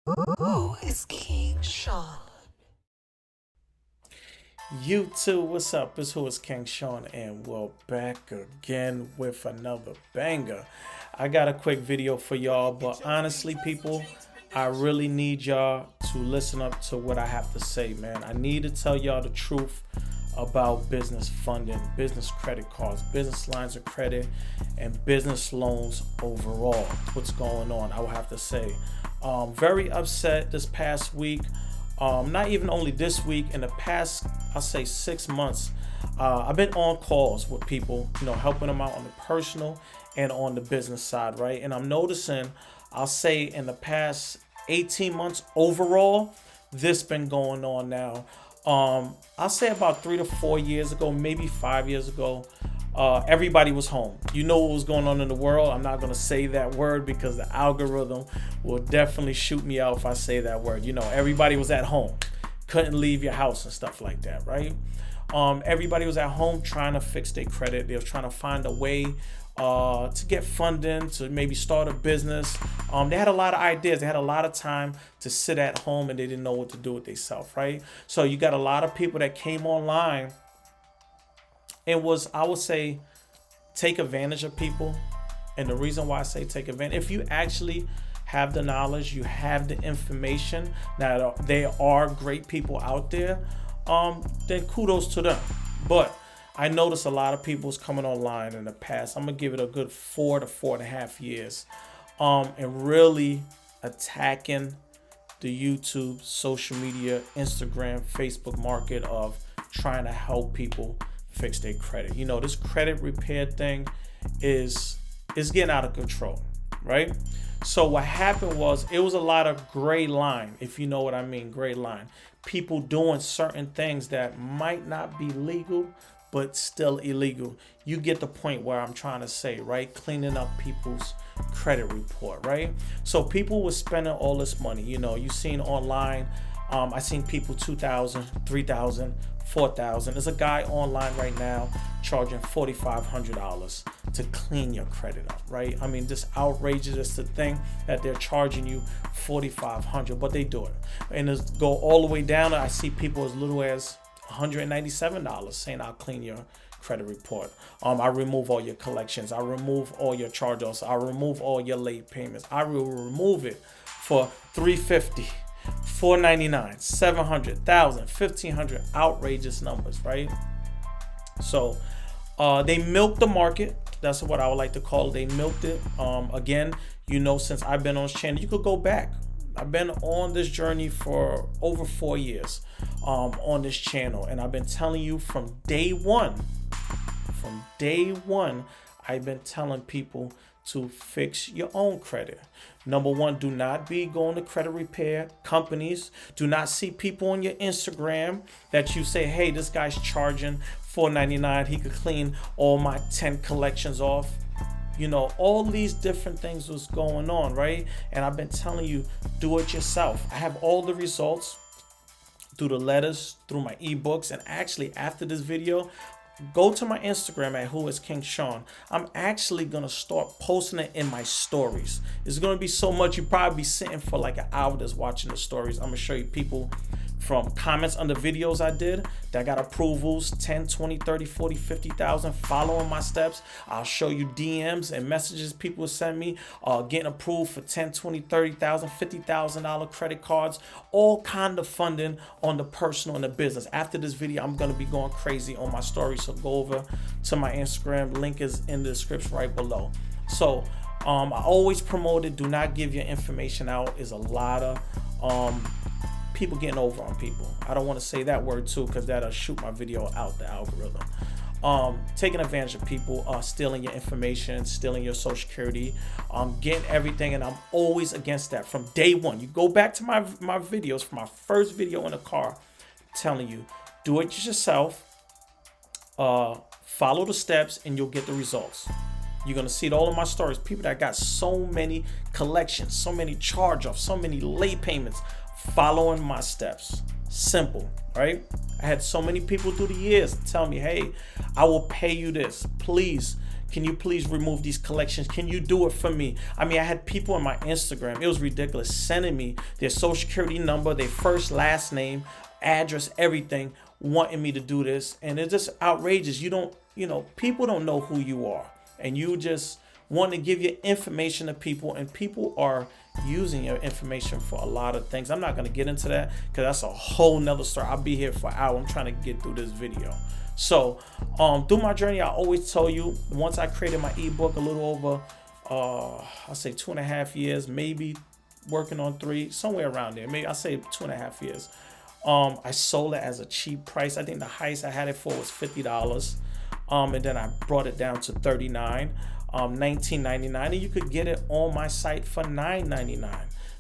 Whoiskingshawn. YouTube, what's up? It's Whoiskingshawn, and we're back again with another banger. I got a quick video for y'all, but honestly, people, I really need y'all to listen up to what I have to say, man. I need to tell y'all the truth about business funding, business credit cards, business lines of credit, and business loans overall. What's going on? I will have to say, very upset this past week. Not even only this week, in the past, I'll say 6 months, I've been on calls with people, helping them out on the personal and on the business side, right? And I'm noticing, I'll say in the past 18 months overall, this been going on now. I'll say about 3 to 4 years ago, maybe 5 years ago, everybody was home. You know what was going on in the world. I'm not going to say that word because the algorithm will definitely shoot me out if I say that word. Everybody was at home, couldn't leave your house and stuff like that, right? Everybody was at home trying to fix their credit. They were trying to find a way to get funding, to maybe start a business. They had a lot of ideas. They had a lot of time to sit at home and they didn't know what to do with themselves, right? So you got a lot of people that came online and I would say, take advantage of people. And the reason why I say take advantage, if you actually have the knowledge, you have the information, now there are great people out there, then kudos to them. But I noticed a lot of people was coming online in the past. I'm gonna give it a good 4 to 4.5 years, and really attacking the YouTube, social media, Instagram, Facebook market of trying to help people fix their credit. This credit repair thing is getting out of control, right? So what happened was, it was a lot of gray line, if you know what I mean, gray line. People doing certain things that might not be legal, but still illegal. You get the point where I'm trying to say, right? Cleaning up people's credit report, right? So people were spending all this money. You seen online, I seen people $2,000, $3,000, $4,000. There's a guy online right now charging $4,500 to clean your credit up, right? I mean, this outrageous is the thing that they're charging you $4,500, but they do it. And it's go all the way down. I see people as little as $197 saying, I'll clean your credit report. I remove all your collections. I remove all your charge-offs. I remove all your late payments. I will remove it for $350. $499, $700, $1,000, $1,500, outrageous numbers, right? So they milked the market. That's what I would like to call it. They milked it. Again, since I've been on this channel, you could go back. I've been on this journey for over 4 years on this channel, and I've been telling you from day one, I've been telling people to fix your own credit. Number one, do not be going to credit repair companies. Do not see people on your Instagram that you say, hey, this guy's charging $4.99. He could clean all my 10 collections off. All these different things was going on, right? And I've been telling you, do it yourself. I have all the results through the letters, through my ebooks, and actually after this video, go to my Instagram at Whoiskingshawn. I'm actually gonna start posting it in my stories. It's gonna be so much, you probably be sitting for like an hour just watching the stories. I'm gonna show you people from comments on the videos I did that got approvals 10, 20, 30, 40, 50,000 following my steps. I'll show you DMs and messages people send me getting approved for 10, 20, 30,000, $50,000 credit cards, all kind of funding on the personal and the business. After this video, I'm going to be going crazy on my stories, so go over to my Instagram. Link is in the description right below. So I always promote it. Do not give your information out. Is a lot of people getting over on people. I don't want to say that word too, because that'll shoot my video out the algorithm. Taking advantage of people, stealing your information, stealing your social security, getting everything, and I'm always against that from day one. You go back to my videos, from my first video in the car, telling you, do it yourself, follow the steps, and you'll get the results. You're gonna see it all in my stories. People that got so many collections, so many charge-offs, so many late payments, following my steps. Simple, right? I had so many people through the years tell me, hey, I will pay you this. Please Can you please remove these collections? Can you do it for me? I mean, I had people on my Instagram, it was ridiculous, sending me their social security number, their first, last name, address, everything, wanting me to do this. And it's just outrageous. You don't, people don't know who you are, and you just want to give your information to people, and people are using your information for a lot of things. I'm not going to get into that because that's a whole nother story. I'll be here for an hour. I'm trying to get through this video. So through my journey, I always tell you, once I created my ebook a little over I'll say 2.5 years, maybe working on 3, somewhere around there. Maybe I'll say 2.5 years. I sold it as a cheap price. I think the highest I had it for was $50. And then I brought it down to $39, $19.99, and you could get it on my site for $9.99.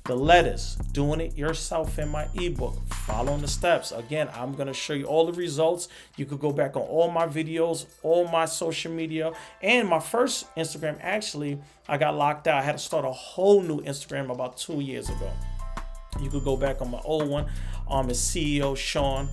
The letters, doing it yourself in my ebook, following the steps. Again, I'm going to show you all the results. You could go back on all my videos, all my social media, and my first Instagram. Actually, I got locked out. I had to start a whole new Instagram about 2 years ago. You could go back on my old one. It's CEO Shawn.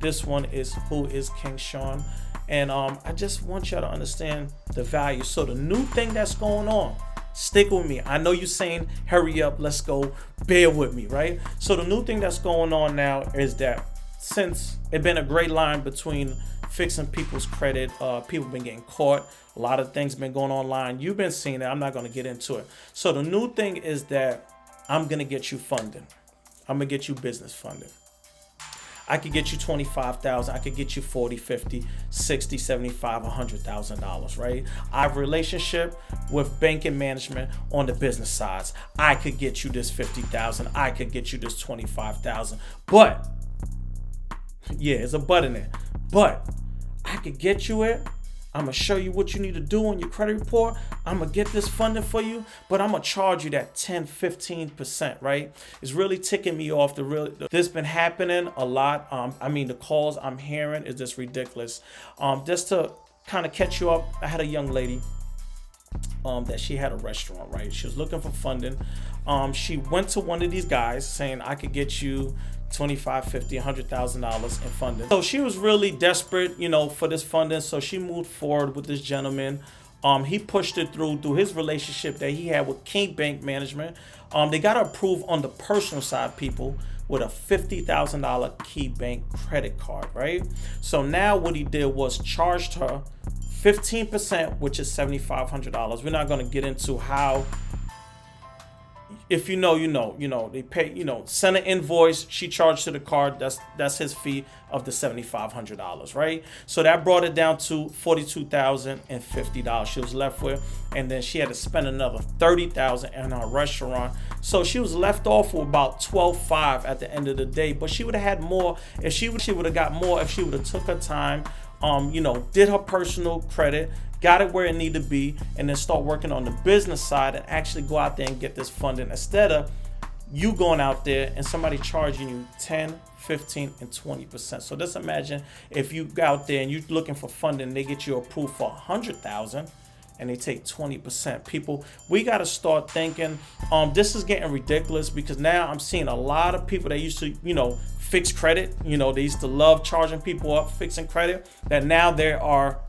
This one is Whoiskingshawn. And I just want y'all to understand the value. So the new thing that's going on, stick with me. I know you're saying, hurry up, let's go, bear with me, right? So the new thing that's going on now is that since it's been a great line between fixing people's credit, people been getting caught, a lot of things been going online. You've been seeing it. I'm not going to get into it. So the new thing is that I'm going to get you funding. I'm going to get you business funding. I could get you $25,000. I could get you $40,000, $50,000, $60,000, $75,000, $100,000, right? I have a relationship with banking management on the business sides. I could get you this $50,000. I could get you this $25,000. But, yeah, there's a but in there. But I could get you it. I'm going to show you what you need to do on your credit report. I'm going to get this funding for you, but I'm going to charge you that 10, 15%, right? It's really ticking me off. This been happening a lot. I mean, the calls I'm hearing is just ridiculous. Just to kind of catch you up, I had a young lady that she had a restaurant, right? She was looking for funding. She went to one of these guys saying, I could get you $25,000, $50,000, $100,000 in funding. So she was really desperate, for this funding. So she moved forward with this gentleman. He pushed it through his relationship that he had with King Bank Management. They got approved on the personal side, people, with a $50,000 Key Bank credit card, right? So now what he did was charged her 15%, which is $7,500. We're not going to get into how. If you know, they pay, send an invoice, she charged to the card, that's his fee of the $7,500, right? So that brought it down to $42,050 she was left with, and then she had to spend another $30,000 in her restaurant. So she was left off with about $12,500 at the end of the day, but she would have had more if she would have got more if she would have took her time, did her personal credit, got it where it needed to be, and then start working on the business side and actually go out there and get this funding instead of you going out there and somebody charging you 10, 15, and 20%. So just imagine if you go out there and you're looking for funding, they get you approved for $100,000 and they take 20%. People, we got to start thinking, this is getting ridiculous because now I'm seeing a lot of people that used to, fix credit, they used to love charging people up, fixing credit, that now there are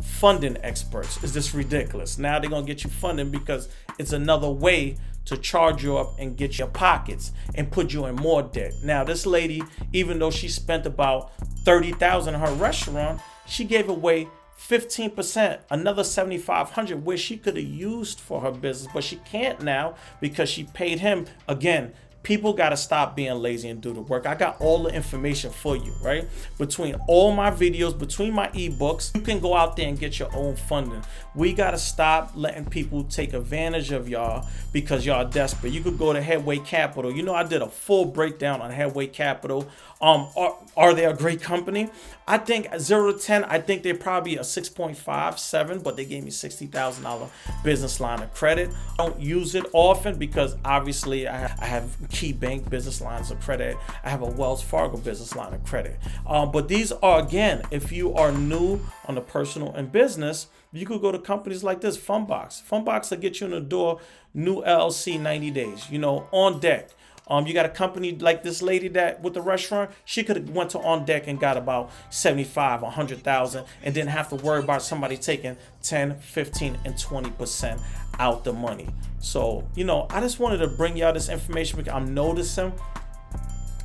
funding experts. Is this ridiculous? Now they're gonna get you funding because it's another way to charge you up and get your pockets and put you in more debt. Now this lady, even though she spent about $30,000 in her restaurant, she gave away 15%, another $7,500, where she could have used for her business, but she can't now because she paid him. Again, people got to stop being lazy and do the work. I got all the information for you, right? Between all my videos, between my ebooks, you can go out there and get your own funding. We got to stop letting people take advantage of y'all because y'all are desperate. You could go to Headway Capital. I did a full breakdown on Headway Capital. Are they a great company? I think 0 to 10, I think they're probably a 6.5, 7, but they gave me $60,000 business line of credit. I don't use it often because obviously I have Key Bank business lines of credit. I have a Wells Fargo business line of credit. But these are, again, if you are new on the personal and business, you could go to companies like this, Funbox. Funbox will get you in the door, new LLC 90 days, on deck. You got a company like this lady that with the restaurant, she could have went to On Deck and got about 75, 100,000 and didn't have to worry about somebody taking 10, 15, and 20% out the money. So, you know, I just wanted to bring y'all this information because I'm noticing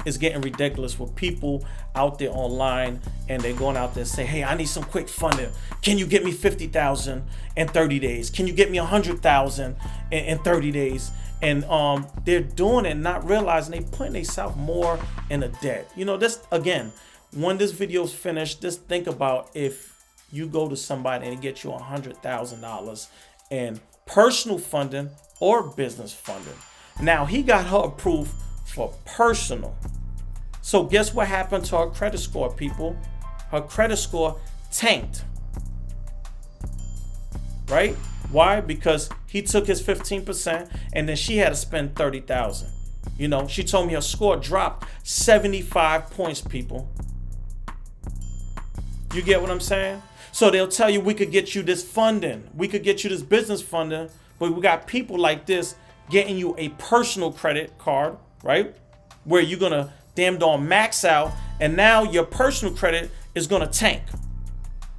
it's getting ridiculous with people out there online, and they're going out there and say, hey, I need some quick funding. Can you get me 50,000 in 30 days? Can you get me 100,000 in 30 days? And they're doing it, not realizing they putting themselves more in a debt. You know, this again, when this video is finished, just think about if you go to somebody and get you $100,000 in personal funding or business funding. Now, he got her approved for personal. So guess what happened to her credit score, people? Her credit score tanked. Right? Why? Because he took his 15% and then she had to spend 30,000. You know, she told me her score dropped 75 points, people. You get what I'm saying? So they'll tell you, we could get you this funding, we could get you this business funding, but we got people like this getting you a personal credit card, right? Where you're gonna damn darn max out, and now your personal credit is gonna tank.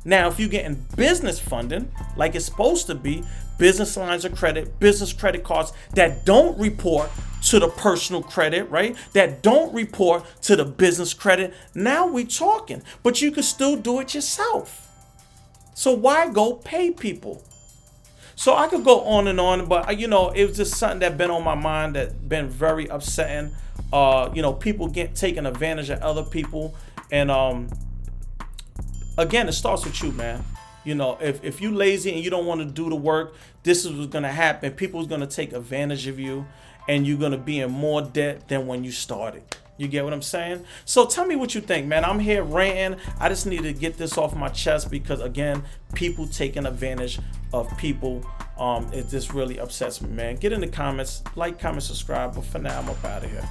Now, if you're getting business funding, like it's supposed to be, business lines of credit, business credit cards that don't report to the personal credit, right? That don't report to the business credit, now we talking. But you can still do it yourself. So why go pay people? So I could go on, but you know, it was just something that been on my mind that been very upsetting. You know, people get taking advantage of other people, and again, it starts with you, man. You know, if you lazy and you don't want to do the work, this is what's gonna happen. People's gonna take advantage of you, and you're gonna be in more debt than when you started. You get what I'm saying? So tell me what you think, man. I'm here ranting. I just need to get this off my chest because, again, people taking advantage of people. It just really upsets me, man. Get in the comments, like, comment, subscribe. But for now, I'm up out of here.